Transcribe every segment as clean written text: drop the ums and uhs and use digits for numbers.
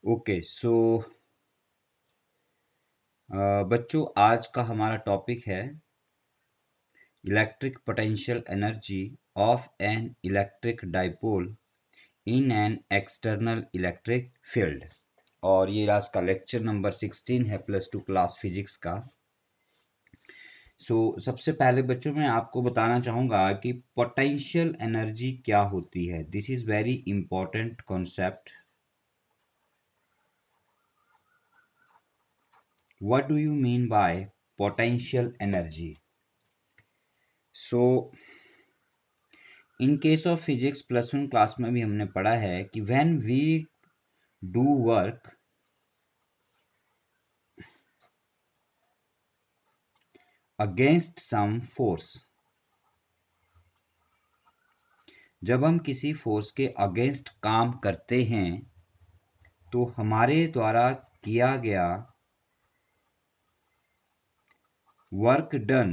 Okay so बच्चों, आज का हमारा टॉपिक है electric potential energy of an electric dipole in an external electric field. और ये आज का लेक्चर नंबर 16 है +2 क्लास फिजिक्स का। सबसे पहले बच्चों मैं आपको बताना चाहूँगा कि पोटेंशियल एनर्जी क्या होती है। This is very important concept. What do you mean by potential energy? So, in case of physics +1 class में भी हमने पढ़ा है कि when we do work against some force, जब हम किसी फोर्स के अगेंस्ट काम करते हैं तो हमारे द्वारा किया गया वर्क डन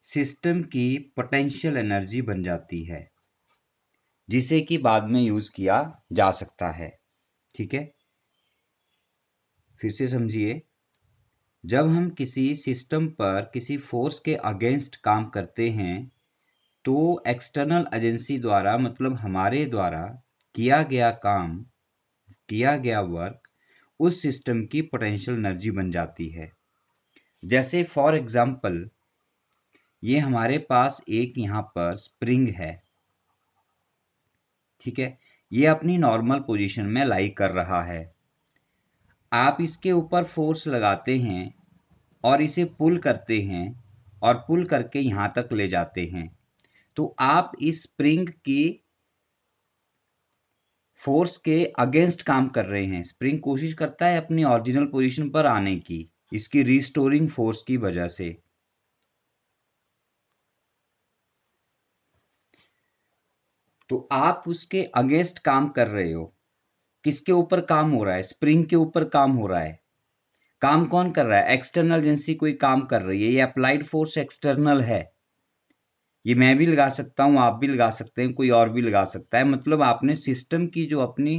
सिस्टम की पोटेंशियल एनर्जी बन जाती है, जिसे कि बाद में यूज किया जा सकता है। ठीक है, फिर से समझिए। जब हम किसी सिस्टम पर किसी फोर्स के अगेंस्ट काम करते हैं तो एक्सटर्नल एजेंसी द्वारा मतलब हमारे द्वारा किया गया काम, किया गया वर्क उस सिस्टम की पोटेंशियल एनर्जी बन जाती है। जैसे फॉर एग्जांपल ये हमारे पास एक यहाँ पर स्प्रिंग है, ठीक है, ये अपनी नॉर्मल पोजीशन में लाई कर रहा है। आप इसके ऊपर फोर्स लगाते हैं और इसे पुल करते हैं और पुल करके यहां तक ले जाते हैं, तो आप इस स्प्रिंग की फोर्स के अगेंस्ट काम कर रहे हैं। स्प्रिंग कोशिश करता है अपनी ओरिजिनल पोजीशन पर आने की, इसकी रिस्टोरिंग फोर्स की वजह से। तो आप उसके अगेंस्ट काम कर रहे हो। किसके ऊपर काम हो रहा है? स्प्रिंग के ऊपर काम हो रहा है। काम कौन कर रहा है? एक्सटर्नल एजेंसी कोई काम कर रही है। ये अप्लाइड फोर्स एक्सटर्नल है। ये मैं भी लगा सकता हूं, आप भी लगा सकते हैं, कोई और भी लगा सकता है। मतलब आपने सिस्टम की जो अपनी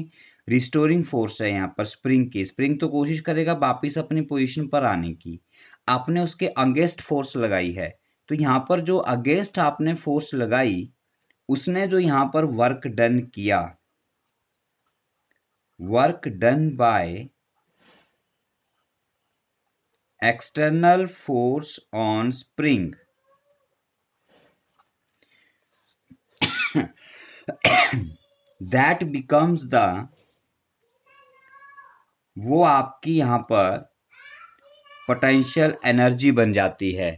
रिस्टोरिंग फोर्स है यहाँ पर स्प्रिंग की, स्प्रिंग तो कोशिश करेगा वापिस अपनी पोजीशन पर आने की, आपने उसके अगेंस्ट फोर्स लगाई है। तो यहाँ पर जो अगेंस्ट आपने फोर्स लगाई उसने जो यहाँ पर वर्क डन किया, work done by external force on spring, that becomes the, वो आपकी यहां पर पोटेंशियल एनर्जी बन जाती है।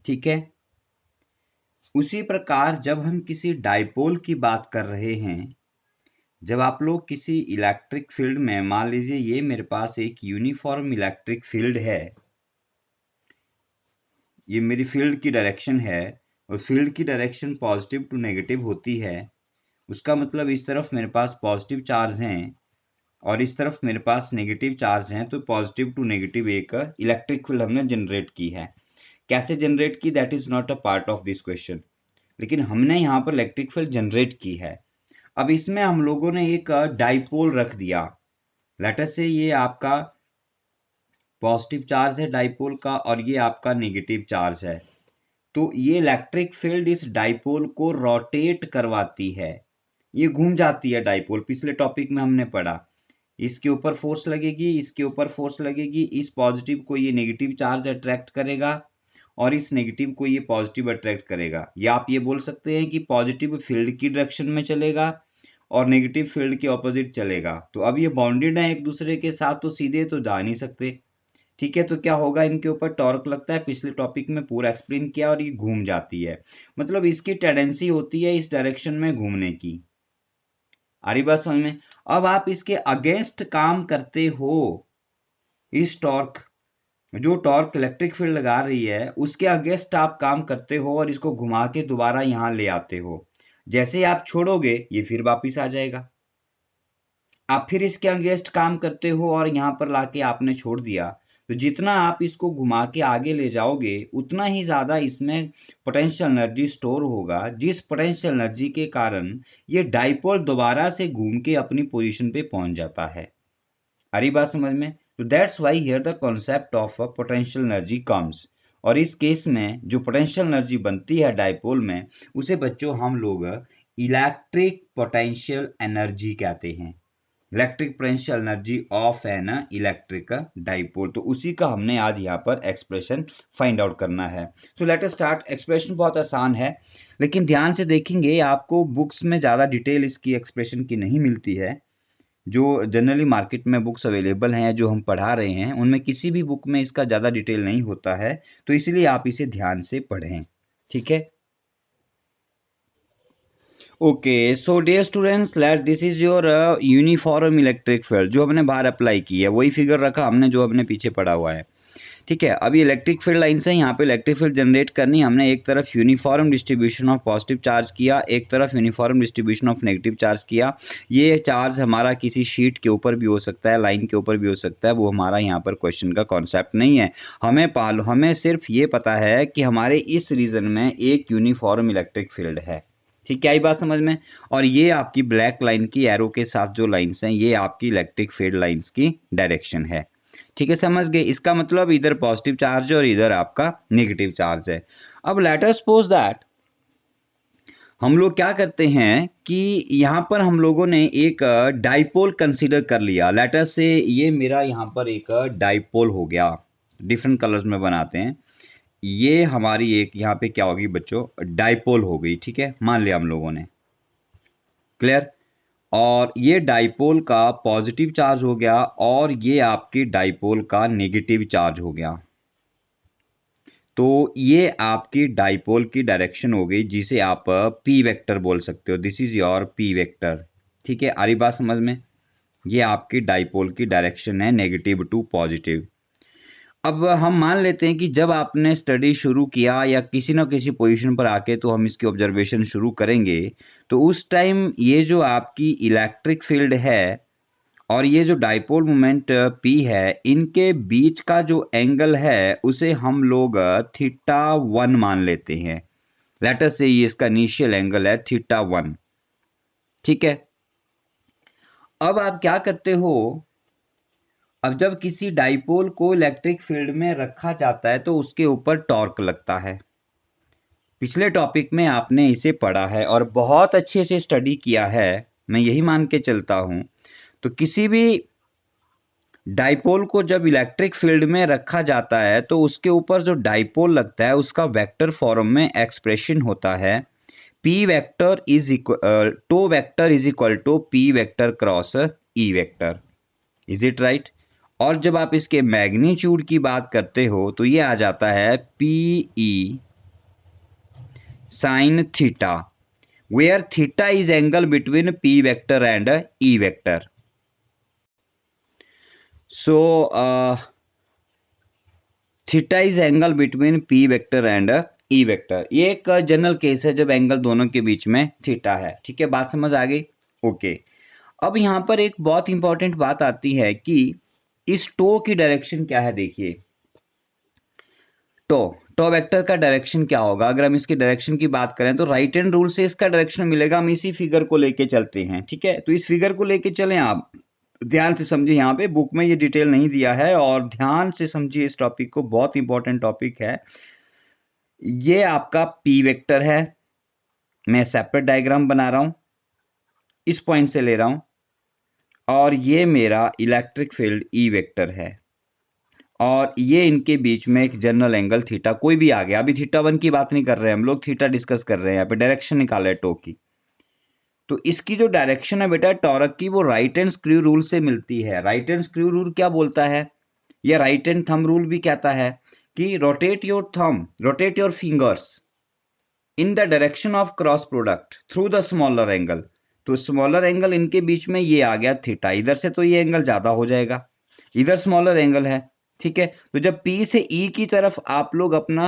ठीक है, उसी प्रकार जब हम किसी डाइपोल की बात कर रहे हैं, जब आप लोग किसी इलेक्ट्रिक फील्ड में, मान लीजिए ये मेरे पास एक यूनिफॉर्म इलेक्ट्रिक फील्ड है, ये मेरी फील्ड की डायरेक्शन है और फील्ड की डायरेक्शन पॉजिटिव टू नेगेटिव होती है। उसका मतलब इस तरफ मेरे पास पॉजिटिव चार्ज हैं और इस तरफ मेरे पास नेगेटिव चार्ज हैं, तो पॉजिटिव टू नेगेटिव एक इलेक्ट्रिक फील्ड हमने जनरेट की है। कैसे जनरेट की, that is not a part of this question, लेकिन हमने यहाँ पर इलेक्ट्रिक फील्ड जनरेट की है। अब इसमें हम लोगों ने एक डाइपोल रख दिया। लेट अस से ये आपका पॉजिटिव चार्ज है डाइपोल का और ये आपका नेगेटिव चार्ज है। तो ये इलेक्ट्रिक फील्ड इस डाइपोल को रोटेट करवाती है, ये घूम जाती है डाइपोल। पिछले टॉपिक में हमने पढ़ा, इसके ऊपर फोर्स लगेगी, इसके ऊपर फोर्स लगेगी, इस पॉजिटिव को ये नेगेटिव चार्ज अट्रैक्ट करेगा और इस नेगेटिव को ये पॉजिटिव अट्रैक्ट करेगा। या आप ये बोल सकते हैं कि पॉजिटिव फील्ड की डायरेक्शन में चलेगा और नेगेटिव फील्ड के ऑपोजिट चलेगा। तो अब ये बाउंडेड है एक दूसरे के साथ, तो सीधे तो जा नहीं सकते। ठीक है, तो क्या होगा, इनके ऊपर टॉर्क लगता है, पिछले टॉपिक में पूरा एक्सप्लेन किया, और ये घूम जाती है। मतलब इसकी टेंडेंसी होती है इस डायरेक्शन में घूमने की। आ रही बात समझ में? अब आप इसके अगेंस्ट काम करते हो, इस टॉर्क, जो टॉर्क इलेक्ट्रिक फील्ड लगा रही है उसके अगेंस्ट आप काम करते हो और इसको घुमा के दोबारा यहां ले आते हो। जैसे आप छोड़ोगे ये फिर वापिस आ जाएगा। आप फिर इसके अगेंस्ट काम करते हो और यहां पर लाके आपने छोड़ दिया, तो जितना आप इसको घुमा के आगे ले जाओगे उतना ही ज्यादा इसमें पोटेंशियल एनर्जी स्टोर होगा, जिस पोटेंशियल एनर्जी के कारण ये डाइपोल दोबारा से घूम के अपनी पोजीशन पे पहुंच जाता है। आ रही बात समझ में? तो that's why here the concept of potential energy comes. और इस केस में जो पोटेंशियल एनर्जी बनती है डाइपोल में, उसे बच्चों हम लोग इलेक्ट्रिक पोटेंशियल एनर्जी कहते हैं। Electric potential energy of an electric dipole. तो उसी का हमने आज यहाँ पर एक्सप्रेशन फाइंड आउट करना है। तो लेट अस स्टार्ट। एक्सप्रेशन बहुत आसान है, लेकिन ध्यान से देखेंगे आपको बुक्स में ज़्यादा डिटेल इसकी एक्सप्रेशन की नहीं मिलती है। जो जनरली मार्केट में बुक्स अवेलेबल हैं, जो हम पढ़ा रहे हैं, उनमें किसी भी बुक में इसका ज़्यादा डिटेल नहीं होता है, तो इसलिए आप इसे ध्यान से पढ़ें। ठीक है, okay. So dear students, let this is your uniform electric field. जो हमने बाहर अप्लाई की है वही फिगर रखा हमने जो हमने पीछे पढ़ा हुआ है। ठीक है, अभी इलेक्ट्रिक फील्ड लाइन से यहाँ पे इलेक्ट्रिक फील्ड जनरेट करनी। हमने एक तरफ uniform distribution of positive charge किया, एक तरफ uniform distribution of negative charge किया। ये चार्ज हमारा किसी शीट के ऊपर भी हो सकता है, लाइन के ऊपर भी हो सकता है, वो हमारा यहाँ पर क्वेश्चन का कॉन्सेप्ट नहीं है। हमें सिर्फ ये पता है कि हमारे इस रीजन में एक यूनिफॉर्म इलेक्ट्रिक फील्ड है। ठीक, क्या ही बात समझ में? और ये आपकी ब्लैक लाइन की एरो के साथ जो लाइंस हैं, ये आपकी इलेक्ट्रिक फील्ड लाइंस की डायरेक्शन है। ठीक है, समझ गए? इसका मतलब इधर पॉजिटिव चार्ज है और इधर आपका नेगेटिव चार्ज है। अब लेट अस सपोज दैट हम लोग क्या करते हैं कि यहां पर हम लोगों ने एक डाइपोल कंसीडर कर लिया। लेट अस से ये मेरा यहां पर एक डाइपोल हो गया। डिफरेंट कलर्स में बनाते हैं। ये हमारी एक यहां पे क्या होगी बच्चों, डाइपोल हो गई। ठीक है, मान लिया हम लोगों ने। क्लियर? और ये डाइपोल का पॉजिटिव चार्ज हो गया और ये आपके डाइपोल का नेगेटिव चार्ज हो गया। तो ये आपकी डाइपोल की डायरेक्शन हो गई, जिसे आप पी वेक्टर बोल सकते हो। This is your P vector. ठीक है, आ रही बात समझ में? ये आपकी डाइपोल की डायरेक्शन है, नेगेटिव टू पॉजिटिव। अब हम मान लेते हैं कि जब आपने स्टडी शुरू किया या किसी ना किसी पोजीशन पर आके तो हम इसकी ऑब्जर्वेशन शुरू करेंगे, तो उस टाइम ये जो आपकी इलेक्ट्रिक फील्ड है और ये जो डाइपोल मोमेंट P है, इनके बीच का जो एंगल है उसे हम लोग θ1 मान लेते हैं। लेट अस से ये इसका इनिशियल एंगल है θ1। ठीक है, अब आप क्या करते हो, अब जब किसी डाइपोल को इलेक्ट्रिक फील्ड में रखा जाता है तो उसके ऊपर टॉर्क लगता है। पिछले टॉपिक में आपने इसे पढ़ा है और बहुत अच्छे से स्टडी किया है, मैं यही मान के चलता हूं। तो किसी भी डाइपोल को जब इलेक्ट्रिक फील्ड में रखा जाता है तो उसके ऊपर जो डाइपोल लगता है उसका वेक्टर फॉर्म में एक्सप्रेशन होता है P vector is equal tau vector is equal to P vector cross E vector. Is it right? और जब आप इसके मैग्नीट्यूड की बात करते हो तो ये आ जाता है P E sine theta, where theta is angle between P vector and E vector. So theta is angle between P vector and E vector. ये एक जनरल केस है जब एंगल दोनों के बीच में थीटा है। ठीक है, बात समझ आ गई? ओके। अब यहां पर एक बहुत इंपॉर्टेंट बात आती है कि इस टो की डायरेक्शन क्या है। देखिए, टो वेक्टर का डायरेक्शन क्या होगा? अगर हम इसकी डायरेक्शन की बात करें तो राइट हैंड रूल से इसका डायरेक्शन मिलेगा। हम इसी फिगर को लेके चलते हैं। ठीक है, तो इस फिगर को लेके चलें। आप ध्यान से समझिए, यहाँ पे बुक में ये डिटेल नहीं दिया है और ध्यान से समझिए इस टॉपिक को, बहुत इंपॉर्टेंट टॉपिक है। ये आपका पी वेक्टर है, मैं सेपरेट डायग्राम बना रहा हूं, इस पॉइंट से ले रहा हूं, और ये मेरा इलेक्ट्रिक फील्ड ई वेक्टर है और ये इनके बीच में एक जनरल एंगल थीटा कोई भी आ गया। अभी θ1 की बात नहीं कर रहे हैं हम लोग, थीटा डिस्कस कर रहे हैं। यहाँ पे डायरेक्शन निकाला है टो की। तो इसकी जो डायरेक्शन है बेटा टॉरक की, वो राइट हैंड स्क्रू रूल से मिलती है। राइट हैंड स्क्रू रूल क्या बोलता है, या राइट हैंड थंब रूल भी कहता है कि rotate your fingers in the direction of cross product through the smaller angle. तो स्मॉलर एंगल इनके बीच में ये आ गया थीटा, इधर से तो ये एंगल ज्यादा हो जाएगा, इधर स्मॉलर एंगल है। ठीक है, तो जब P से E की तरफ आप लोग अपना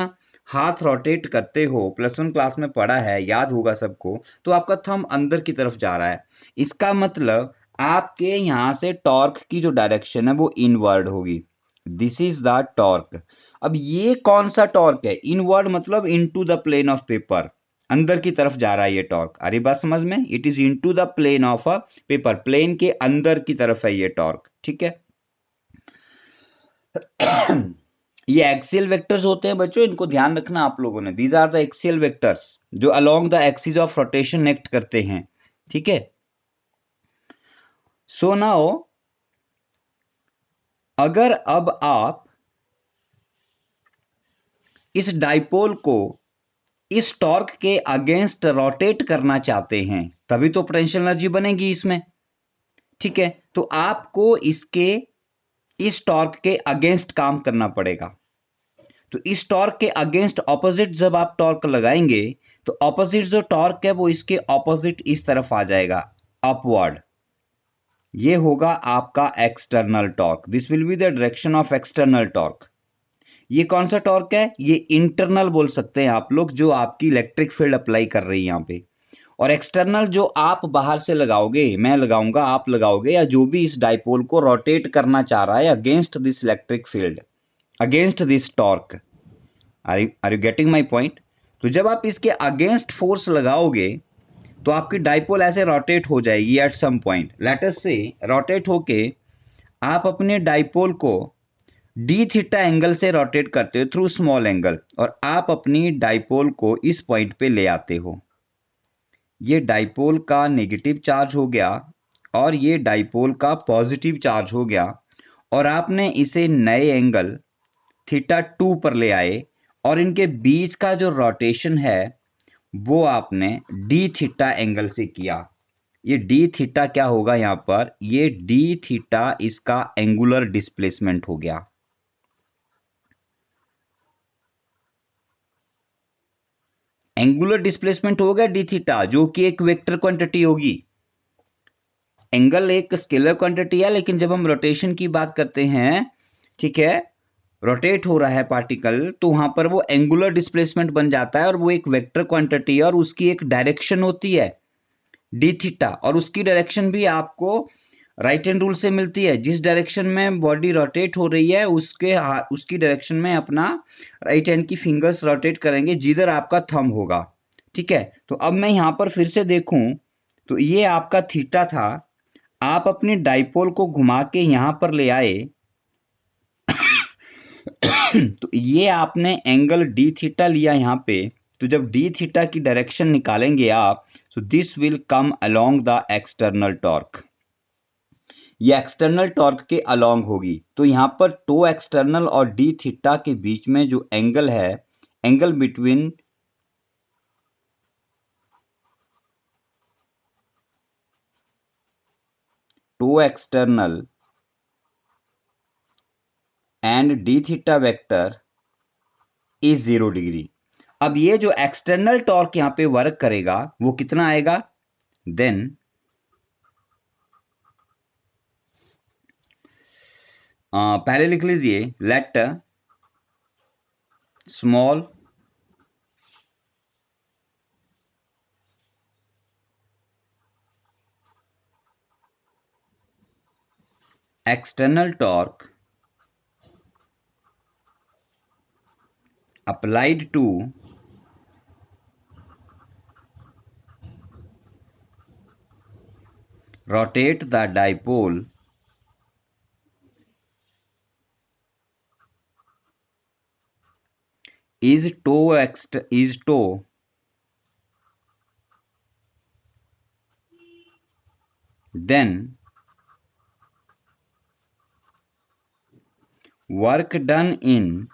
हाथ रोटेट करते हो, +1 क्लास में पढ़ा है, याद होगा सबको, तो आपका थंब अंदर की तरफ जा रहा है। इसका मतलब आपके यहां से टॉर्क की जो डायरेक्शन है वो इनवर्ड होगी। This is the torque. अब ये कौन सा टॉर्क है? इनवर्ड मतलब into the plane of paper, अंदर की तरफ जा रहा है ये टॉर्क। अरे बात समझ में? It is into the plane of a paper, plane के अंदर की तरफ है ये टॉर्क, ठीक है। ये एक्सियल वेक्टर्स होते हैं बच्चों, इनको ध्यान रखना आप लोगों ने। These are the axial vectors जो along the axis of rotation act करते हैं, ठीक है। सो नाउ अगर अब आप इस डाइपोल को इस टॉर्क के अगेंस्ट रोटेट करना चाहते हैं, तभी तो पोटेंशियल एनर्जी बनेगी इसमें, ठीक है। तो आपको इसके इस टॉर्क के अगेंस्ट काम करना पड़ेगा। तो इस टॉर्क के अगेंस्ट ऑपोजिट जब आप टॉर्क लगाएंगे तो ऑपोजिट जो टॉर्क है वो इसके ऑपोजिट इस तरफ आ जाएगा, अपवर्ड। ये होगा आपका external torque. This will be the direction of external torque. ये कौन सा टॉर्क है? ये इंटरनल बोल सकते हैं आप लोग, जो आपकी इलेक्ट्रिक फील्ड अप्लाई कर रही है यहां पे। और एक्सटर्नल जो आप बाहर से लगाओगे, मैं लगाऊंगा, आप लगाओगे, या जो भी इस डाइपोल को रोटेट करना चाह रहा है against this electric field, against this torque. Are you getting my point? तो जब आप इसके अगेंस्ट फोर्स लगाओगे तो आपकी डाइपोल ऐसे रोटेट हो जाएगी at some point. Let us say rotate होके आप अपने डाइपोल को डी थीटा एंगल से रोटेट करते हो थ्रू स्मॉल एंगल, और आप अपनी डाइपोल को इस पॉइंट पे ले आते हो। ये डाइपोल का नेगेटिव चार्ज हो गया और ये डाइपोल का पॉजिटिव चार्ज हो गया, और आपने इसे नए एंगल थीटा 2 पर ले आए, और इनके बीच का जो रोटेशन है वो आपने डी थीटा एंगल से किया। ये डी थीटा क्या होगा यहां पर? ये डी थीटा इसका एंगुलर डिस्प्लेसमेंट हो गया। एंगुलर डिस्प्लेसमेंट हो गया डी थीटा, जो कि एक वेक्टर क्वांटिटी होगी। एंगल एक स्केलर क्वांटिटी है, लेकिन जब हम रोटेशन की बात करते हैं, ठीक है, रोटेट हो रहा है पार्टिकल, तो वहां पर वो एंगुलर डिस्प्लेसमेंट बन जाता है, और वो एक वेक्टर क्वांटिटी है, और उसकी एक डायरेक्शन होती है डी थीटा, और उसकी डायरेक्शन भी आपको राइट हैंड रूल से मिलती है। जिस डायरेक्शन में बॉडी रोटेट हो रही है उसकी डायरेक्शन में अपना राइट हैंड की फिंगर्स रोटेट करेंगे जिधर आपका थंब होगा, ठीक है। तो अब मैं यहां पर फिर से देखूं तो ये आपका थीटा था, आप अपनी डाइपोल को घुमा के यहां पर ले आए तो ये आपने एंगल डी थीटा लिया यहां पे। तो जब डी थीटा की डायरेक्शन निकालेंगे आप, so this will come along the external torque। ये एक्सटर्नल टॉर्क के अलोंग होगी। तो यहां पर टो एक्सटर्नल और डी थीटा के बीच में जो एंगल है, angle between tau external and D theta vector is 0 degree. अब ये जो एक्सटर्नल टॉर्क यहां पे वर्क करेगा वो कितना आएगा? देन पहले लिख लीजिए, let small external torque applied to rotate the dipole is tau then work done in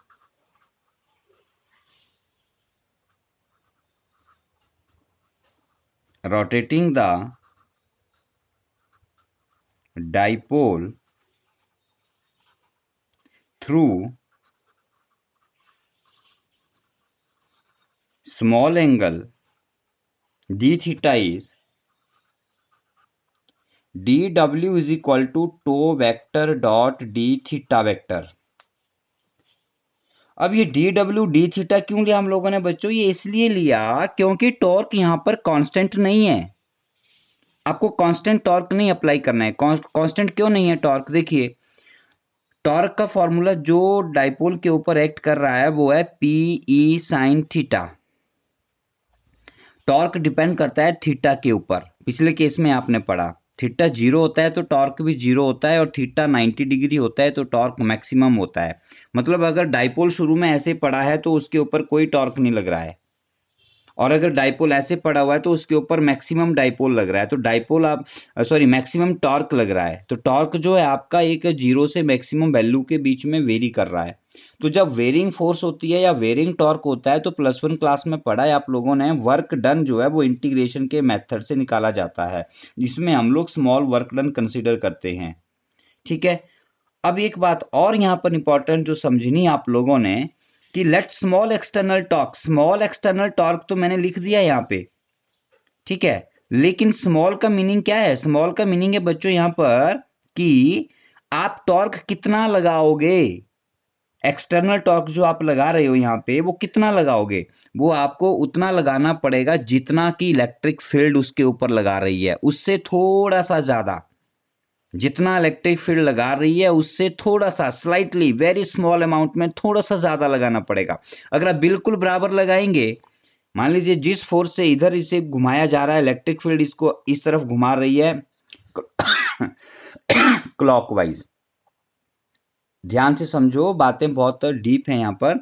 rotating the dipole through small angle d theta is dw is equal to tau vector dot d theta vector। अब ये dw d theta क्यों लिया हम लोगों ने बच्चों? ये इसलिए लिया क्योंकि टॉर्क यहां पर कांस्टेंट नहीं है। आपको कांस्टेंट टॉर्क नहीं अप्लाई करना है। कांस्टेंट क्यों नहीं है टॉर्क? देखिए, टॉर्क का फॉर्मूला जो डाइपोल के ऊपर एक्ट कर रहा है वो है P E sine theta. Torque depend करता है थीटा के ऊपर। पिछले केस में आपने पढ़ा थीटा 0 होता है तो टॉर्क भी 0 होता है, और थीटा 90 डिग्री होता है तो टॉर्क मैक्सिमम होता है। मतलब अगर डाइपोल शुरू में ऐसे पड़ा है तो उसके ऊपर कोई टॉर्क नहीं लग रहा है, और अगर डाइपोल ऐसे पड़ा हुआ है तो उसके ऊपर मैक्सिमम डाइपोल लग रहा है, तो डाइपोल आप मैक्सिमम टॉर्क लग रहा है। तो टॉर्क जो है आपका एक 0 से मैक्सिमम वैल्यू के बीच में वेरी कर रहा है। तो जब वेरिंग फोर्स होती है या वेरिंग टॉर्क होता है तो +1 क्लास में पढ़ा है आप लोगों ने, वर्क डन जो है वो इंटीग्रेशन के मेथड से निकाला जाता है, जिसमें हम लोग स्मॉल वर्क डन कंसिडर करते हैं। ठीक है। अब एक बात और यहां पर इंपॉर्टेंट जो समझनी आप लोगों ने, कि let small external torque, small external torque तो मैंने लिख दिया यहां पे, ठीक है, लेकिन स्मॉल का मीनिंग क्या है? स्मॉल का मीनिंग है बच्चों यहां पर कि आप टॉर्क कितना लगाओगे। एक्सटर्नल टॉर्क जो आप लगा रहे हो यहां पे वो कितना लगाओगे? वो आपको उतना लगाना पड़ेगा जितना कि इलेक्ट्रिक फील्ड उसके ऊपर लगा रही है, उससे थोड़ा सा ज्यादा। जितना इलेक्ट्रिक फील्ड लगा रही है उससे थोड़ा सा, स्लाइटली, वेरी स्मॉल अमाउंट में थोड़ा सा ज्यादा लगाना पड़ेगा। अगर आप बिल्कुल बराबर लगाएंगे, मान लीजिए जिस फोर्स से इधर इसे घुमाया जा रहा है, इलेक्ट्रिक फील्ड इसको इस तरफ घुमा रही है क्लॉकवाइज। ध्यान से समझो, बातें बहुत डीप हैं यहां पर।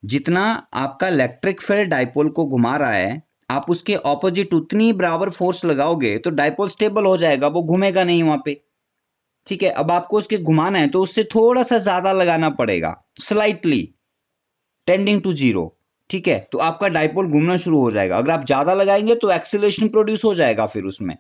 जितना आपका इलेक्ट्रिक फील्ड डाइपोल को घुमा रहा है, आप उसके ऑपोजिट उतनी बराबर फोर्स लगाओगे तो डाइपोल स्टेबल हो जाएगा, वो घूमेगा नहीं वहां पे। ठीक है। अब आपको उसके घुमाना है तो उससे थोड़ा सा ज्यादा लगाना पड़ेगा, स्लाइटली टेंडिंग टू 0। ठीक है। तो आपका डाइपोल घूमना शुरू हो जाएगा। अगर आप ज्यादा लगाएंगे तो एक्सीलरेशन प्रोड्यूस हो जाएगा फिर उसमें।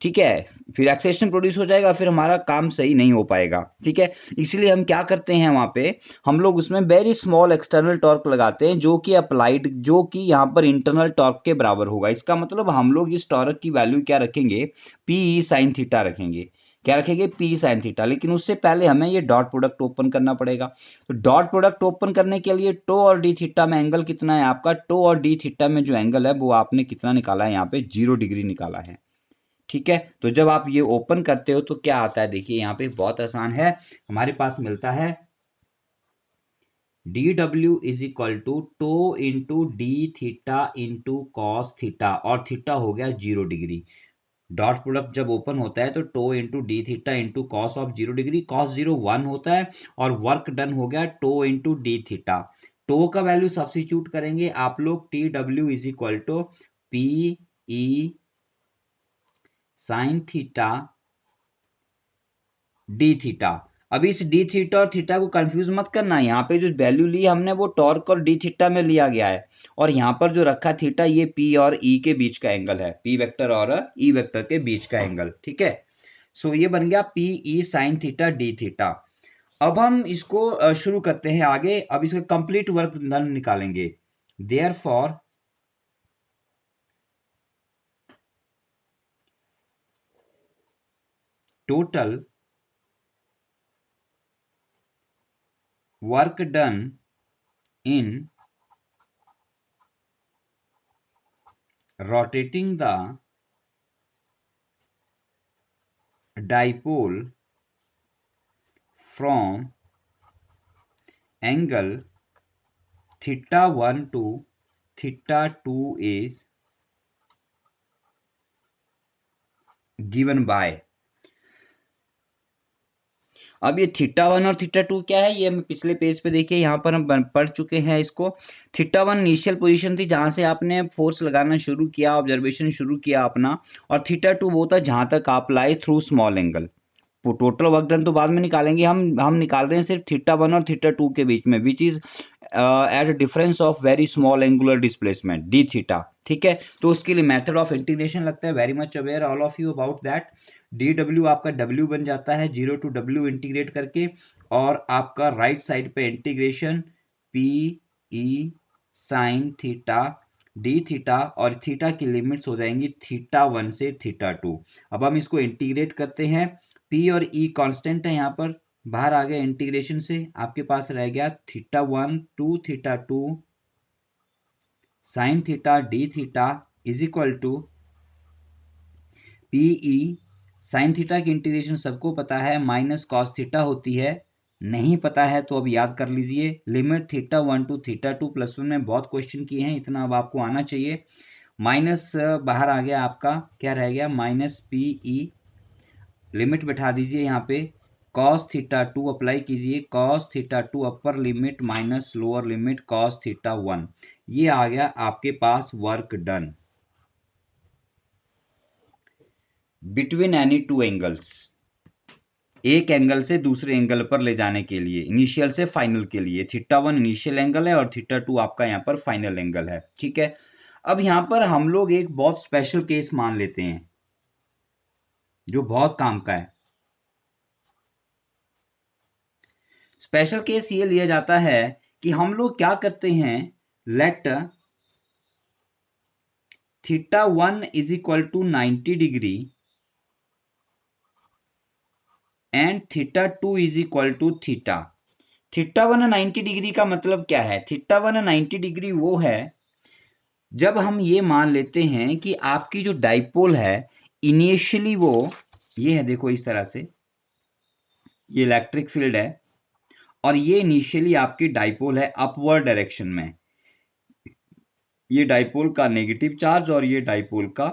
ठीक है। फिर एक्सेलेरेशन प्रोड्यूस हो जाएगा, फिर हमारा काम सही नहीं हो पाएगा। ठीक है। इसलिए हम क्या करते हैं वहां पे, हम लोग उसमें वेरी स्मॉल एक्सटर्नल टॉर्क लगाते हैं जो कि अप्लाइड, जो कि यहां पर इंटरनल टॉर्क के बराबर होगा। इसका मतलब हम लोग इस टॉर्क की वैल्यू क्या रखेंगे? पी साइन थीटा रखेंगे। क्या रखेंगे? P sine theta. लेकिन उससे पहले हमें ये डॉट प्रोडक्ट ओपन करना पड़ेगा। तो डॉट प्रोडक्ट ओपन करने के लिए टो और डी थीटा में एंगल कितना है आपका? टो और डी थीटा में जो एंगल है वो आपने कितना निकाला है? यहाँ पे 0 डिग्री निकाला है। ठीक है। तो जब आप ये ओपन करते हो तो क्या आता है? देखिए यहाँ पे बहुत आसान है, हमारे पास मिलता है dw is equal to tau into D theta into cos theta, और थीटा हो गया 0 डिग्री। डॉट प्रोडक्ट जब ओपन होता है तो tau into D theta into cos of 0 degree, cos 0 1 होता है, और वर्क डन हो गया tau into D theta. Tau का वैल्यू सब्स्टिट्यूट करेंगे आप लोग, T W is equal to P E sine theta D theta. अब इस डी थीटा और थीटा को कंफ्यूज मत करना, यहाँ पे जो वैल्यू ली हमने वो टॉर्क और डी थीटा में लिया गया है, और यहाँ पर जो रखा थीटा ये पी और ई के बीच का एंगल है, पी वेक्टर और ई वेक्टर के बीच का एंगल। ठीक है। सो ये बन गया P E sine theta D theta. अब हम इसको शुरू करते हैं आगे। अब इसका कंप्लीट वर्क डन निकालेंगे। Therefore total work done in rotating the dipole from angle theta 1 to theta 2 is given by। अब ये थीटा 1 और थीटा 2 क्या है? ये हम पिछले पेज पे देखिए, यहाँ पर हम पढ़ चुके हैं इसको। थीटा 1 इनिशियल पोजीशन थी जहां से आपने फोर्स लगाना शुरू किया, ऑब्जर्वेशन शुरू किया अपना, और थीटा 2 वो था जहां तक आप लाए through small angle. Total work done तो बाद में निकालेंगे, हम निकाल रहे हैं सिर्फ थीटा 1 और थीटा 2 के बीच में, which is at difference of very small angular displacement d theta. ठीक है। तो उसके लिए मेथड ऑफ इंटीग्रेशन लगता है, very much aware all of you about that. D W आपका डब्ल्यू बन जाता है 0 टू डब्ल्यू इंटीग्रेट करके, और आपका राइट साइड पे integration P E sine theta D theta, और थीटा की लिमिट्स हो जाएंगी थीटा 1 से थीटा 2। अब हम इसको इंटीग्रेट करते हैं। पी और ई कांस्टेंट है, यहाँ पर बाहर आ गया इंटीग्रेशन से, आपके पास रह गया theta 1 to theta 2 sine theta D theta is equal to PE sine theta की इंटीग्रेशन सबको पता है माइनस कॉस थीटा होती है, नहीं पता है तो अब याद कर लीजिए, लिमिट θ1 टू θ2 +1 में बहुत क्वेश्चन किए हैं, इतना अब आपको आना चाहिए। माइनस बाहर आ गया आपका, क्या रह गया, -PE, लिमिट बैठा दीजिए यहाँ पे, cos θ2 अप्लाई कीजिए, cos θ2 upper limit minus lower limit cos θ1, ये आ गया आपके पास work done between any two angles, एक एंगल से दूसरे एंगल पर ले जाने के लिए, इनिशियल से फाइनल के लिए। θ1 इनिशियल एंगल है और θ2 आपका यहाँ पर फाइनल एंगल है, ठीक है। अब यहाँ पर हम लोग एक बहुत स्पेशल केस मान लेते हैं जो बहुत काम का है। स्पेशल केस ये लिया जाता है कि हम लोग क्या करते हैं, let θ1 is equal to 90 degree and θ2 is equal to theta. θ1 90 degree का मतलब क्या है, θ1 90 डिग्री वो है जब हम ये मान लेते हैं कि आपकी जो डाइपोल है इनिशियली वो ये है, देखो इस तरह से, ये इलेक्ट्रिक फील्ड है और ये इनिशियली आपकी डाइपोल है अपवर्ड डायरेक्शन में, ये डाइपोल का नेगेटिव चार्ज और ये डाइपोल का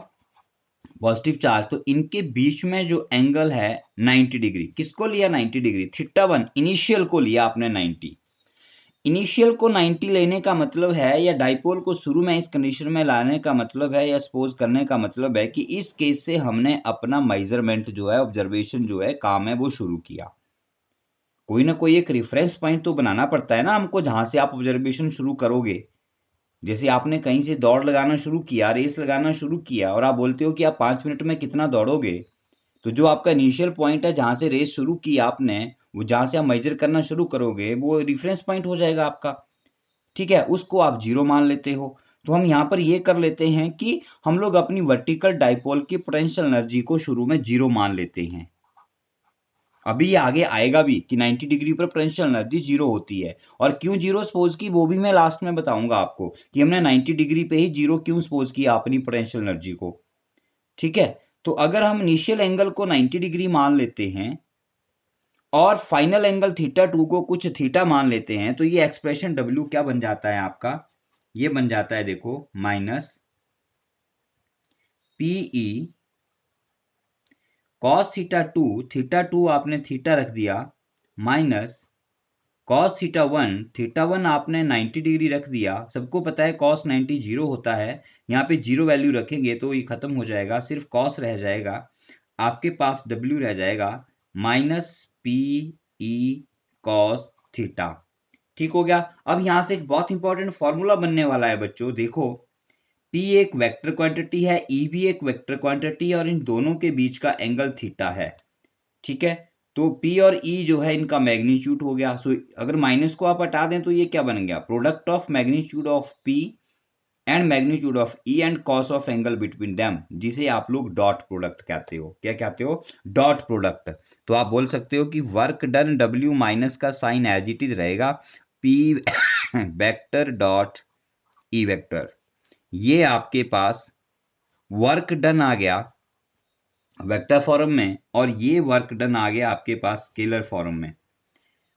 पॉजिटिव चार्ज, तो इनके बीच में जो एंगल है 90 डिग्री, किसको लिया 90 डिग्री, θ1 इनिशियल को लिया आपने 90, इनिशियल को 90 लेने का मतलब है, या डाइपोल को शुरू में इस कंडीशन में लाने का मतलब है, या सपोज करने का मतलब है कि इस केस से हमने अपना मेजरमेंट जो है, ऑब्जर्वेशन जो है, काम है वो शुरू किया। कोई ना कोई एक रेफरेंस पॉइंट तो बनाना पड़ता है ना हमको, जहां से आप ऑब्जर्वेशन शुरू करोगे। जैसे आपने कहीं से दौड़ लगाना शुरू किया, रेस लगाना शुरू किया, और आप बोलते हो कि आप 5 मिनट में कितना दौड़ोगे, तो जो आपका इनिशियल पॉइंट है जहां से रेस शुरू की आपने, वो जहां से आप मेजर करना शुरू करोगे वो रेफरेंस पॉइंट हो जाएगा आपका, ठीक है, उसको आप 0 मान लेते हो। तो हम यहां पर ये कर लेते हैं कि हम लोग अपनी वर्टिकल डाइपोल की पोटेंशियल एनर्जी को शुरू में 0 मान लेते हैं। अभी ये आगे आएगा भी कि 90 डिग्री पर पोटेंशियल एनर्जी 0 होती है, और क्यों 0 सपोज की वो भी मैं लास्ट में बताऊंगा आपको कि हमने 90 डिग्री पे ही 0 क्यों सपोज किया अपनी पोटेंशियल एनर्जी को, ठीक है। तो अगर हम इनिशियल एंगल को 90 डिग्री मान लेते हैं और फाइनल एंगल θ2 को कुछ थीटा मान लेते हैं, तो ये एक्सप्रेशन W क्या बन जाता है आपका, ये बन जाता है, देखो, -PE cos θ2 आपने थीटा रख दिया, माइनस cos θ1 आपने 90 डिग्री रख दिया। सबको पता है cos 90 0 होता है, यहाँ पे 0 वैल्यू रखेंगे तो ये खत्म हो जाएगा, सिर्फ cos रह जाएगा, आपके पास W रह जाएगा -PE cos थीटा, ठीक हो गया। अब यहां से एक बहुत इंपॉर्टेंट फॉर्मूला बनने वाला है बच्चों, देखो, P एक वेक्टर क्वांटिटी है, E भी एक वेक्टर क्वांटिटी है, और इन दोनों के बीच का एंगल थीटा है, ठीक है। तो P और E जो है इनका मैग्नीट्यूड हो गया। सो अगर माइनस को आप हटा दें तो ये क्या बन गया, product of magnitude of P and magnitude of E and cos of angle between them, जिसे आप लोग डॉट प्रोडक्ट कहते हो। क्या कहते हो, डॉट प्रोडक्ट। तो आप बोल सकते हो कि वर्क डन W माइनस का साइन एज इट इज रहेगा, P vector dot E vector, ये आपके पास वर्क डन आ गया वेक्टर फॉर्म में, और ये वर्क डन आ गया आपके पास स्केलर फॉर्म में।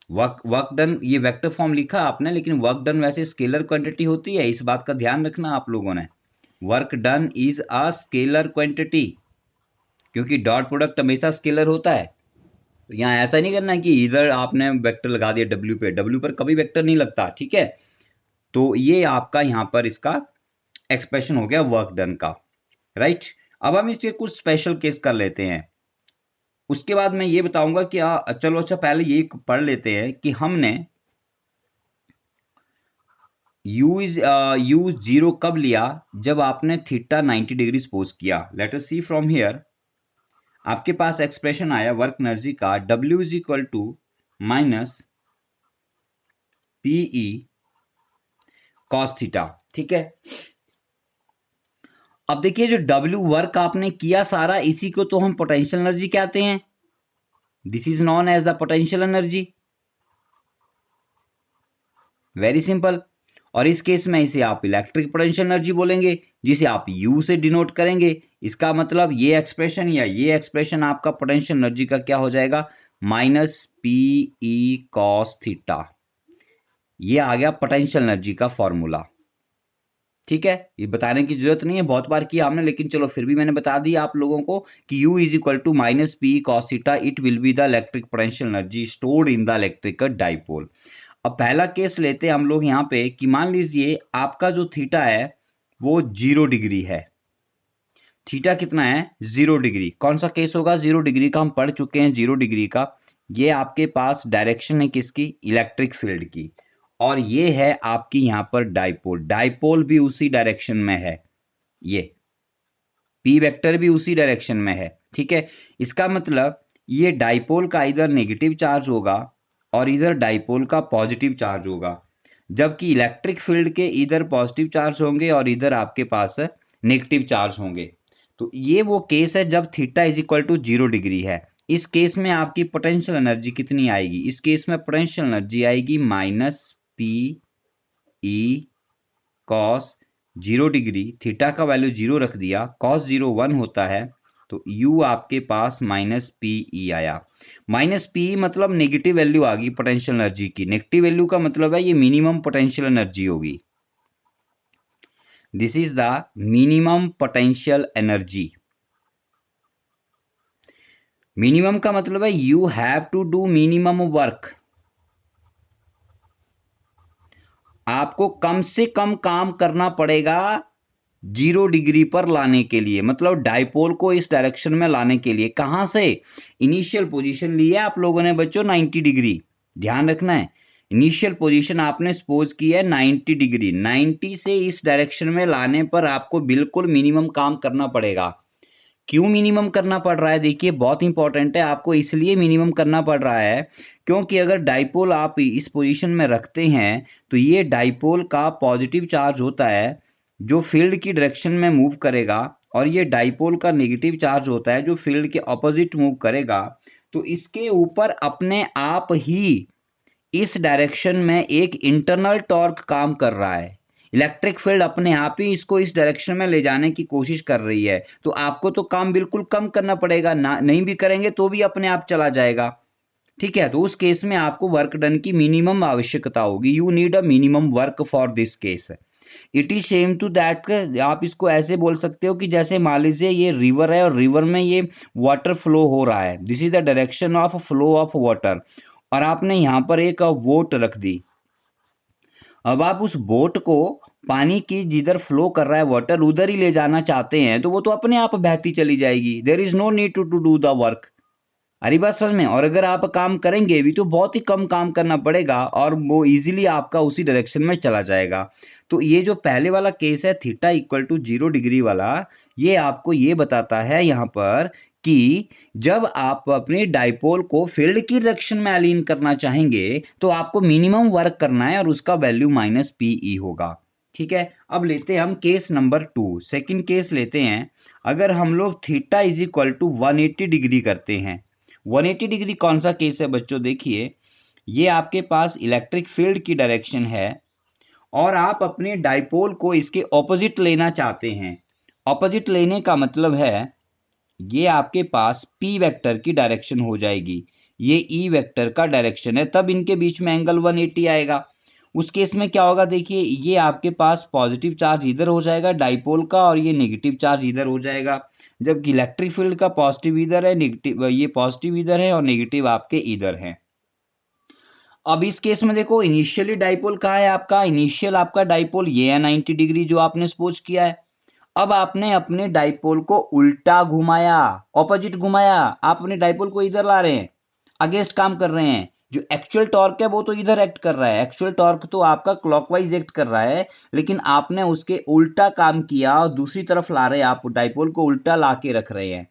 वर्क डन ये वेक्टर फॉर्म लिखा आपने, लेकिन वर्क डन वैसे स्केलर क्वांटिटी होती है, इस बात का ध्यान रखना आप लोगों ने। Work done is a scalar quantity, क्योंकि डॉट प्रोडक्ट हमेशा स्केलर होता है। तो यहाँ ऐसा नहीं करना कि इधर आपने वेक्टर लगा दिया W पे, W पर कभी वेक्टर नहीं लगता, ठीक है। तो ये आपका यहाँ पर इसका एक्सप्रेशन हो गया वर्क डन का, राइट। अब हम इसके कुछ स्पेशल केस कर लेते हैं, उसके बाद मैं ये बताऊंगा कि चलो अच्छा पहले ये पढ़ लेते हैं कि हमने U 0 कब लिया, जब आपने थीटा 90 डिग्री सपोज किया। Let us see from here, आपके पास एक्सप्रेशन आया वर्क एनर्जी का, W is equal to minus PE cos theta, ठीक है। अब देखिए जो W वर्क आपने किया सारा, इसी को तो हम पोटेंशियल एनर्जी कहते हैं, this is known as the potential energy, very simple. और इस केस में इसे आप इलेक्ट्रिक पोटेंशियल एनर्जी बोलेंगे, जिसे आप U से डिनोट करेंगे। इसका मतलब ये एक्सप्रेशन या ये एक्सप्रेशन आपका पोटेंशियल एनर्जी का क्या हो जाएगा, minus p E cos theta. ये आ गया पोटेंशियल एनर्जी का फॉर्मूला। ठीक है, ये बताने की जरूरत नहीं है, बहुत बार किया हमने, लेकिन चलो फिर भी मैंने बता दिया आप लोगों को कि U is equal to minus p cos theta, it will be the electric potential energy stored in the electric dipole. अब पहला केस लेते हैं हम लोग यहाँ पे कि मान लीजिए आपका जो थीटा है वो 0 डिग्री है। थीटा कितना है? 0 डिग्री। कौन सा केस होगा 0 डिग्री का? हम पढ़ चुके हैं 0 डिग्री का। ये आपके पास डायरेक्शन है किसकी? इलेक्ट्रिक फील्ड की। और ये है आपकी यहां पर डाइपोल, डाइपोल भी उसी डायरेक्शन में है, ये पी वेक्टर भी उसी डायरेक्शन में है। ठीक है, इसका मतलब ये डाइपोल का इधर नेगेटिव चार्ज होगा और इधर डाइपोल का पॉजिटिव चार्ज होगा, जबकि इलेक्ट्रिक फील्ड के इधर पॉजिटिव चार्ज होंगे और इधर आपके पास नेगेटिव चार्ज होंगे। तो ये वो केस है जब theta is equal to 0 degree है। इस केस में आपकी पोटेंशियल एनर्जी कितनी आएगी? इस केस में पोटेंशियल एनर्जी आएगी minus p E cos 0 degree, theta का वैल्यू 0 रख दिया, कॉस 0 1 होता है, तो u आपके पास माइनस पी ई आया। माइनस पी मतलब नेगेटिव वैल्यू आ गई पोटेंशियल एनर्जी की। नेगेटिव वैल्यू का मतलब है ये मिनिमम पोटेंशियल एनर्जी होगी। This is the minimum potential energy. Minimum का मतलब है you have to do minimum work. आपको कम से कम काम करना पड़ेगा 0 डिग्री पर लाने के लिए, मतलब डाइपोल को इस डायरेक्शन में लाने के लिए। कहां से? इनिशियल पोजीशन ली है आप लोगों ने बच्चों 90 डिग्री, ध्यान रखना है। इनिशियल पोजीशन आपने सपोज की है 90 डिग्री, 90 से इस डायरेक्शन में लाने पर आपको बिल्कुल मिनिमम काम करना पड़ेगा। क्यों मिनिमम करना पड़ रहा है? देखिए बहुत इंपॉर्टेंट है, आपको इसलिए मिनिमम करना पड़ रहा है क्योंकि अगर डाइपोल आप इस पोजीशन में रखते हैं तो ये डाइपोल का पॉजिटिव चार्ज होता है जो फील्ड की डायरेक्शन में मूव करेगा, और ये डाइपोल का नेगेटिव चार्ज होता है जो फील्ड के ऑपोजिट मूव करेगा। तो इसके ऊपर अपने आप ही इस डायरेक्शन में एक इंटरनल टॉर्क काम कर रहा है। इलेक्ट्रिक फील्ड अपने आप ही इसको इस डायरेक्शन में ले जाने की कोशिश कर रही है, तो आपको तो काम बिल्कुल कम करना पड़ेगा ना, नहीं भी करेंगे तो भी अपने आप चला जाएगा। ठीक है, तो उस केस में आपको वर्क डन की मिनिमम आवश्यकता होगी। You need a minimum work for this case. It is same to that, आप इसको ऐसे बोल सकते हो कि जैसे मान लीजिए ये रिवर है और रिवर में ये वाटर फ्लो हो रहा है, this is the direction of flow of water, और आपने यहां पर एक बोट रख दी। अब आप उस बोट को पानी की जिधर फ्लो कर रहा है वाटर उधर ही ले जाना चाहते हैं, तो वो तो अपने आप बहती चली जाएगी। There is no need to do the work. अरे बात समझ में? और अगर आप काम करेंगे भी तो बहुत ही कम काम करना पड़ेगा और वो इजीली आपका उसी डायरेक्शन में चला जाएगा। तो ये जो पहले वाला केस है थीटा इक्वल टू 0 डिग्री वाला, ये आपको ये बताता है यहाँ पर कि जब आप अपने डाइपोल को फील्ड की डायरेक्शन में अलाइन करना चाहेंगे तो आपको मिनिमम वर्क करना है और उसका वैल्यू माइनस पीई होगा। ठीक है, अब लेते हैं हम केस नंबर 2, सेकंड केस लेते हैं। अगर हम लोग theta is equal to 180 degree करते हैं, 180 डिग्री कौन सा केस है बच्चों? देखिए ये आपके पास इलेक्ट्रिक फील्ड की डायरेक्शन है और आप अपने डाइपोल को इसके ऑपोजिट लेना चाहते हैं। ऑपोजिट लेने का मतलब है ये आपके पास पी वेक्टर की डायरेक्शन हो जाएगी, ये ई वेक्टर का डायरेक्शन है, तब इनके बीच में एंगल 180 आएगा। उस केस में क्या होगा? देखिए ये आपके पास पॉजिटिव चार्ज इधर हो जाएगा डाइपोल का और ये नेगेटिव चार्ज इधर हो जाएगा, जबकि इलेक्ट्रिक फील्ड का पॉजिटिव इधर है, नेगेटिव ये पॉजिटिव इधर है और नेगेटिव आपके इधर है। अब इस केस में देखो इनिशियली डाइपोल कहाँ है आपका? इनिशियल आपका डाइपोल ये है 90 डिग्री जो आपने सपोज किया है। अब आपने अपने डाइपोल को उल्टा घुमाया, ऑपोजिट घुमाया, आप अपने डाइपोल को इधर ला रहे हैं, अगेंस्ट काम कर रहे हैं। जो एक्चुअल टॉर्क है वो तो इधर एक्ट कर रहा है, एक्चुअल टॉर्क तो आपका क्लॉकवाइज एक्ट कर रहा है, लेकिन आपने उसके उल्टा काम किया और दूसरी तरफ ला रहे हैं, आप डाइपोल को उल्टा ला के रख रहे हैं।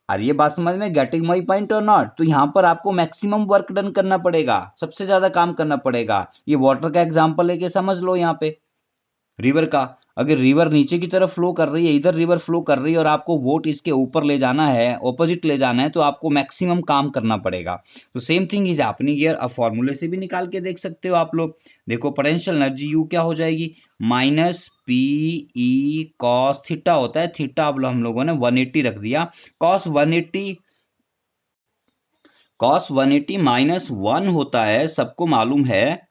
और ये बात समझ में, गेटिंग माई पॉइंट और नॉट? तो यहां पर आपको मैक्सिमम वर्क डन करना पड़ेगा, सबसे ज्यादा काम करना पड़ेगा। ये वाटर का एग्जांपल लेके समझ लो, यहाँ पे रिवर का, अगर रिवर नीचे की तरफ फ्लो कर रही है, इधर रिवर फ्लो कर रही है और आपको बोट इसके ऊपर ले जाना है, ऑपोजिट ले जाना है, तो आपको मैक्सिमम काम करना पड़ेगा। तो same thing is happening here. अब फॉर्मूले से भी निकाल के देख सकते हो आप लोग। देखो पोटेंशियल एनर्जी यू क्या हो जाएगी? Minus p E cos theta होता है, थीटा अब हम लोगों ने 180 रख दिया, कॉस 180 cos 180 माइनस 1 होता है, सबको मालूम है,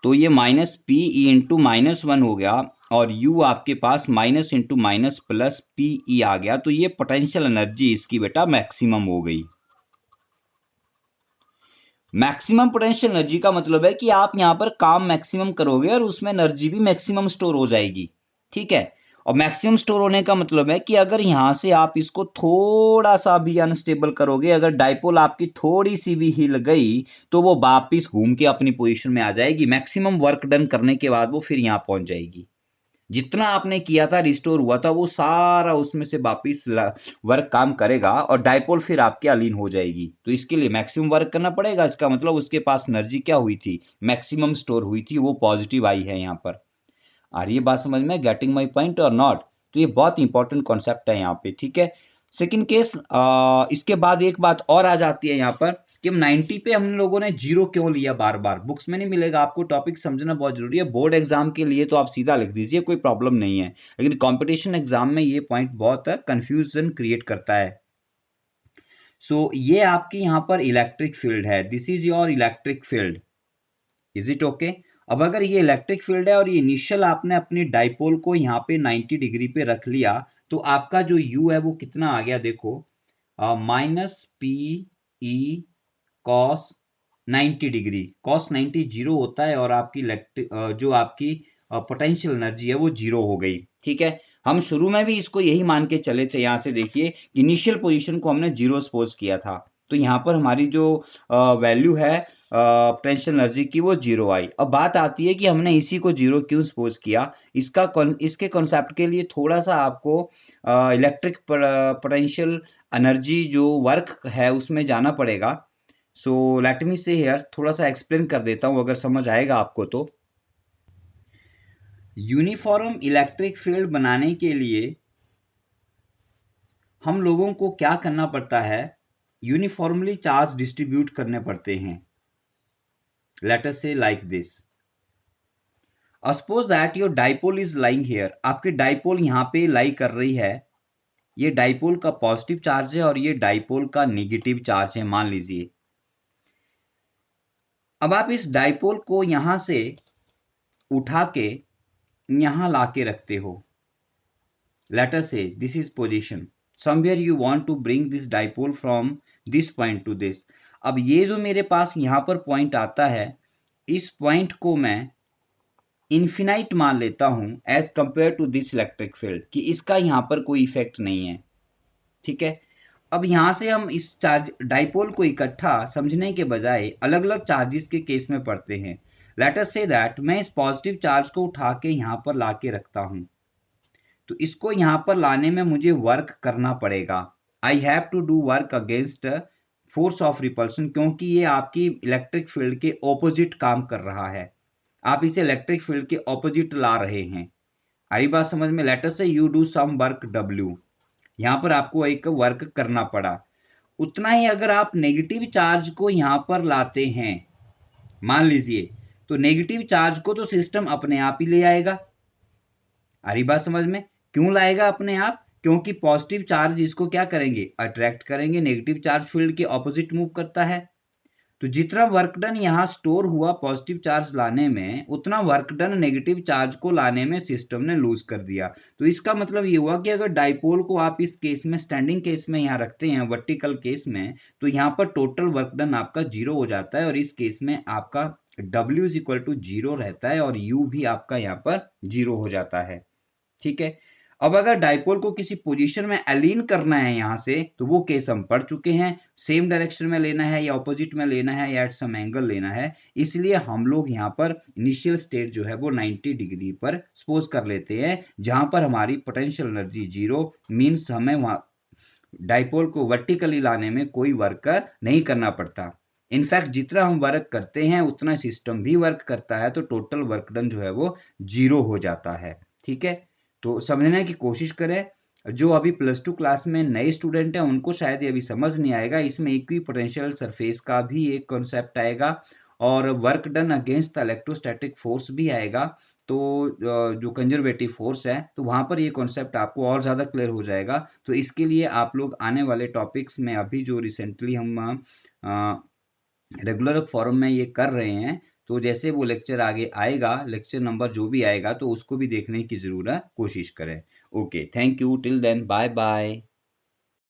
तो ये minus p e into minus 1 हो गया, और u आपके पास minus into minus plus p e आ गया। तो ये पोटेंशियल एनर्जी इसकी बेटा मैक्सिमम हो गई। मैक्सिमम पोटेंशियल एनर्जी का मतलब है कि आप यहां पर काम मैक्सिमम करोगे और उसमें एनर्जी भी मैक्सिमम स्टोर हो जाएगी। ठीक है, और मैक्सिमम स्टोर होने का मतलब है कि अगर यहां से आप इसको थोड़ा सा भी अनस्टेबल करोगे, अगर डाइपोल आपकी थोड़ी सी भी हिल गई तो वो वापिस घूम के अपनी पोजीशन में आ जाएगी। मैक्सिमम वर्क डन करने के बाद वो फिर यहां पहुंच जाएगी। जितना आपने किया था, रिस्टोर हुआ था, वो सारा उसमें से वापिस वर्क काम करेगा और डाइपोल फिर आपके अलीन हो जाएगी। तो इसके लिए मैक्सिमम वर्क करना पड़ेगा। इसका मतलब उसके पास एनर्जी क्या हुई थी, मैक्सिमम स्टोर हुई थी, वो पॉजिटिव आई है यहाँ पर। आ रही है बात समझ में, गेटिंग माई पॉइंट और नॉट? तो ये बहुत इंपॉर्टेंट कॉन्सेप्ट है यहाँ पे। ठीक है, सेकेंड केस। इसके बाद एक बात और आ जाती है यहाँ पर कि 90 पे हम लोगों ने जीरो क्यों लिया बार बार। बुक्स में नहीं मिलेगा आपको, टॉपिक समझना बहुत जरूरी है। बोर्ड एग्जाम के लिए तो आप सीधा लिख दीजिए, कोई प्रॉब्लम नहीं है, लेकिन कंपटीशन एग्जाम में ये पॉइंट बहुत कंफ्यूजन क्रिएट करता है। सो ये आपकी यहाँ पर इलेक्ट्रिक फील्ड है, this is your electric field. Is it okay? अब अगर ये इलेक्ट्रिक फील्ड है और ये इनिशियल आपने अपनी डाइपोल को यहाँ पे 90 डिग्री पे रख लिया, तो आपका जो u है वो कितना आ गया, देखो, minus p E cos 90 degree. Cos 90 zero होता है और आपकी जो आपकी पोटेंशियल एनर्जी है वो जीरो हो गई। ठीक है, हम शुरू में भी इसको यही मान के चले थे। यहां से देखिए, इनिशियल पोजीशन को हमने जीरो सपोज किया था, तो यहाँ पर हमारी जो वैल्यू है पोटेंशियल एनर्जी की वो जीरो आई। अब बात आती है कि हमने इसी को जीरो क्यों सपोज किया। इसके कॉन्सेप्ट के लिए थोड़ा सा आपको इलेक्ट्रिक पोटेंशियल एनर्जी जो वर्क है उसमें जाना पड़ेगा। सो लेट मी से हियर, थोड़ा सा एक्सप्लेन कर देता हूं अगर समझ आएगा आपको तो। यूनिफॉर्म इलेक्ट्रिक फील्ड बनाने के लिए हम लोगों को क्या करना पड़ता है, यूनिफॉर्मली चार्ज डिस्ट्रीब्यूट करने पड़ते हैं। लेट अस से like this, suppose that your dipole is lying here. आपकी डाइपोल यहां पे लाई कर रही है, ये डाइपोल का पॉजिटिव चार्ज है और ये डाइपोल का नेगेटिव चार्ज है, मान लीजिए। अब आप इस डाइपोल को यहां से उठा के यहां लाके रखते हो। Let us say this is position, somewhere you want to bring this dipole from this point to this. अब ये जो मेरे पास यहां पर पॉइंट आता है, इस पॉइंट को मैं इन्फिनाइट मान लेता हूं as compare to this electric field, कि इसका यहां पर कोई इफेक्ट नहीं है। ठीक है, अब यहां से हम इस चार्ज डाइपोल को इकट्ठा समझने के बजाय अलग अलग चार्जेस के केस में पढ़ते हैं। लेट अस से दैट मैं इस पॉजिटिव चार्ज को उठा के यहां पर लाके रखता हूं, तो इसको यहां पर लाने में मुझे वर्क करना पड़ेगा। I have to do work against force of repulsion, क्योंकि ये आपकी इलेक्ट्रिक फील्ड के ऑपोजिट काम कर रहा है। आप इसे इलेक्ट्रिक फील्ड के ऑपोजिट ला रहे हैं। आई बात समझ में? Let us say you do some work W, यहां पर आपको एक वर्क करना पड़ा। उतना ही अगर आप नेगेटिव चार्ज को यहां पर लाते हैं, मान लीजिए, तो नेगेटिव चार्ज को तो सिस्टम अपने आप ही ले आएगा। आ रही बात समझ में? क्यों लाएगा अपने आप? क्योंकि पॉजिटिव चार्ज इसको क्या करेंगे, अट्रैक्ट करेंगे। नेगेटिव चार्ज फील्ड के ऑपोजिट मूव करता है, तो जितना वर्क डन यहाँ स्टोर हुआ पॉजिटिव चार्ज लाने में, उतना वर्क डन नेगेटिव चार्ज को लाने में सिस्टम ने लूज कर दिया। तो इसका मतलब ये हुआ कि अगर डाइपोल को आप इस केस में, स्टैंडिंग केस में यहाँ रखते हैं, वर्टिकल केस में, तो यहाँ पर टोटल वर्क डन आपका जीरो हो जाता है, और इस केस में आपका W is equal to zero रहता है और U भी आपका यहाँ पर जीरो हो जाता है। ठीक है, अब अगर डाइपोल को किसी पोजीशन में अलीन करना है यहां से, तो वो केस हम पढ़ चुके हैं। सेम डायरेक्शन में लेना है या ऑपोजिट में लेना है या एट सम एंगल लेना है, इसलिए हम लोग यहाँ पर इनिशियल स्टेट जो है वो 90 डिग्री पर सपोज कर लेते हैं, जहां पर हमारी पोटेंशियल एनर्जी जीरो, मीन्स हमें वहां डाइपोल को वर्टिकली लाने में कोई वर्क नहीं करना पड़ता। इनफैक्ट जितना हम वर्क करते हैं उतना सिस्टम भी वर्क करता है, तो टोटल वर्क डन जो है वो जीरो हो जाता है। ठीक है, तो समझने की कोशिश करें। जो अभी +2 क्लास में नए स्टूडेंट हैं उनको शायद ये अभी समझ नहीं आएगा। इसमें इक्वी पोटेंशियल सरफेस का भी एक कॉन्सेप्ट आएगा और work done against the electrostatic force भी आएगा। तो जो कंजर्वेटिव फोर्स है, तो वहां पर ये कॉन्सेप्ट आपको और ज्यादा क्लियर हो जाएगा। तो इसके लिए आप लोग आने वाले टॉपिक्स में, अभी जो रिसेंटली हम रेगुलर फॉरम में ये कर रहे हैं, तो जैसे वो लेक्चर आगे आएगा, लेक्चर नंबर जो भी आएगा, तो उसको भी देखने की जरूर कोशिश करें। Okay, thank you, till then, bye bye.